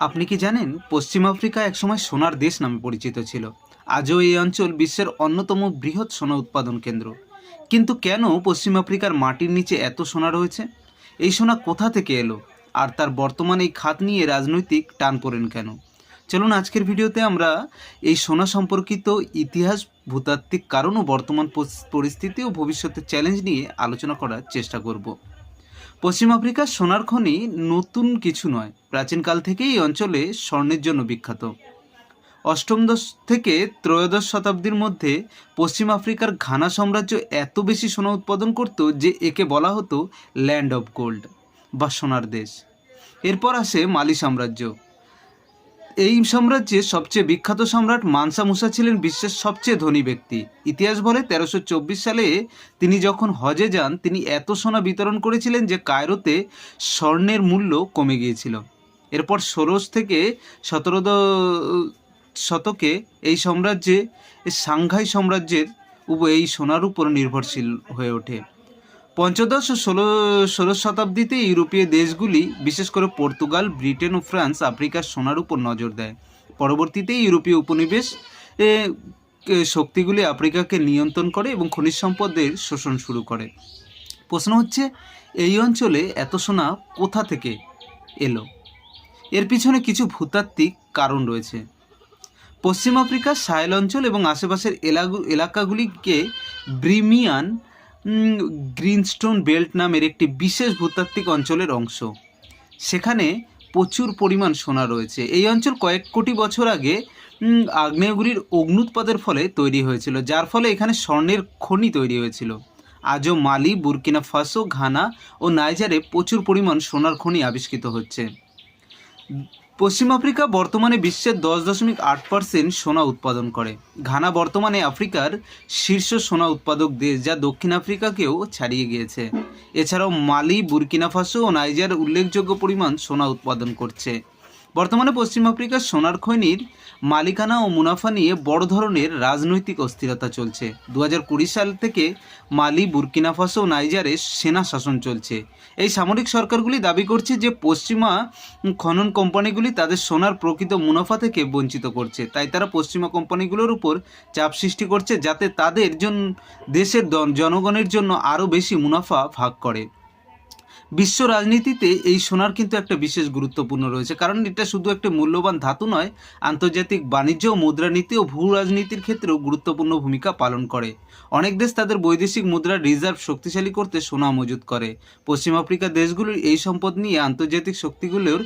আপনি কি জানেন পশ্চিম আফ্রিকা একসময় সোনার দেশ নামে পরিচিত ছিল। আজও এই অঞ্চল বিশ্বের অন্যতম বৃহৎ সোনা উৎপাদন কেন্দ্র। কিন্তু কেন পশ্চিম আফ্রিকার মাটির নিচে এত সোনা রয়েছে? এই সোনা কোথা থেকে এলো? আর তার বর্তমান এই খাত নিয়ে রাজনৈতিক টানাপোড়েন কেন? চলুন আজকের ভিডিওতে আমরা এই সোনা সম্পর্কিত ইতিহাস, ভূতাত্ত্বিক কারণ ও বর্তমান পরিস্থিতি ও ভবিষ্যতের চ্যালেঞ্জ নিয়ে আলোচনা করার চেষ্টা করব। পশ্চিম আফ্রিকার সোনার খনি নতুন কিছু নয়, প্রাচীনকাল থেকেই এই অঞ্চলে স্বর্ণের জন্য বিখ্যাত। অষ্টম থেকে ত্রয়োদশ শতাব্দীর মধ্যে পশ্চিম আফ্রিকার ঘানা সাম্রাজ্য এত বেশি সোনা উৎপাদন করত যে একে বলা হতো ল্যান্ড অফ গোল্ড বা সোনার দেশ। এরপর আসে মালি সাম্রাজ্য। এই সাম্রাজ্যের সবচেয়ে বিখ্যাত সম্রাট মানসা মুসা ছিলেন বিশ্বের সবচেয়ে ধনী ব্যক্তি। ইতিহাস বলে 1324 সালে তিনি যখন হজে যান, তিনি এত সোনা বিতরণ করেছিলেন যে কায়রোতে স্বর্ণের মূল্য কমে গিয়েছিল। এরপর 16 থেকে 17 শতকে এই সাম্রাজ্যে সাংঘাই সাম্রাজ্যের এই সোনার উপর নির্ভরশীল হয়ে ওঠে। পঞ্চদশ ও ষোড়শ শতাব্দীতে ইউরোপীয় দেশগুলি, বিশেষ করে পর্তুগাল, ব্রিটেন ও ফ্রান্স আফ্রিকার সোনার উপর নজর দেয়। পরবর্তীতে ইউরোপীয় উপনিবেশ শক্তিগুলি আফ্রিকাকে নিয়ন্ত্রণ করে এবং খনিজ সম্পদের শোষণ শুরু করে। প্রশ্ন হচ্ছে, এই অঞ্চলে এত সোনা কোথা থেকে এলো? এর পিছনে কিছু ভূতাত্ত্বিক কারণ রয়েছে। পশ্চিম আফ্রিকার সাহেল অঞ্চল এবং আশেপাশের এলাকাগুলিকে ব্রিমিয়ান গ্রিনস্টোন বেল্ট নামের একটি বিশেষ ভূতাত্ত্বিক অঞ্চলের অংশ। সেখানে প্রচুর পরিমাণ সোনা রয়েছে। এই অঞ্চল কয়েক কোটি বছর আগে আগ্নেয়গিরির অগ্নুৎপাতের ফলে তৈরি হয়েছিল, যার ফলে এখানে স্বর্ণের খনি তৈরি হয়েছিল। আজও মালি, বুর্কিনা ফাসো, ঘানা ও নাইজারে প্রচুর পরিমাণ সোনার খনি আবিষ্কৃত হচ্ছে। পশ্চিম আফ্রিকা বর্তমানে বিশ্বের 10.8% সোনা উৎপাদন করে। ঘানা বর্তমানে আফ্রিকার শীর্ষ সোনা উৎপাদক দেশ, যা দক্ষিণ আফ্রিকাকেও ছাড়িয়ে গিয়েছে। এছাড়াও মালি, বুর্কিনা ফাসো ও নাইজার উল্লেখযোগ্য পরিমাণ সোনা উৎপাদন করছে। বর্তমানে পশ্চিম আফ্রিকার সোনার খনির মালিকানা ও মুনাফা নিয়ে বড় ধরনের রাজনৈতিক অস্থিরতা চলছে। 2020 সাল থেকে মালি, বুর্কিনা ফাসো ও নাইজারে সেনা শাসন চলছে। এই সামরিক সরকারগুলি দাবি করছে যে পশ্চিমা খনন কোম্পানিগুলি তাদের সোনার প্রকৃত মুনাফা থেকে বঞ্চিত করছে। তাই তারা পশ্চিমা কোম্পানিগুলোর উপর চাপ সৃষ্টি করছে, যাতে তাদের দেশের জনগণের জন্য আরও বেশি মুনাফা ভাগ করে। বিশ্ব রাজনীতিতে এই সোনার কিন্তু একটা বিশেষ গুরুত্বপূর্ণ রয়েছে, কারণ এটা শুধু একটা মূল্যবান ধাতু নয়, আন্তর্জাতিক বাণিজ্য ও মুদ্রানীতি ও ভূ রাজনীতির ক্ষেত্রেও গুরুত্বপূর্ণ ভূমিকা পালন করে। অনেক দেশ তাদের বৈদেশিক মুদ্রার রিজার্ভ শক্তিশালী করতে সোনা মজুত করে। পশ্চিম আফ্রিকার দেশগুলির এই সম্পদ নিয়ে আন্তর্জাতিক শক্তিগুলোর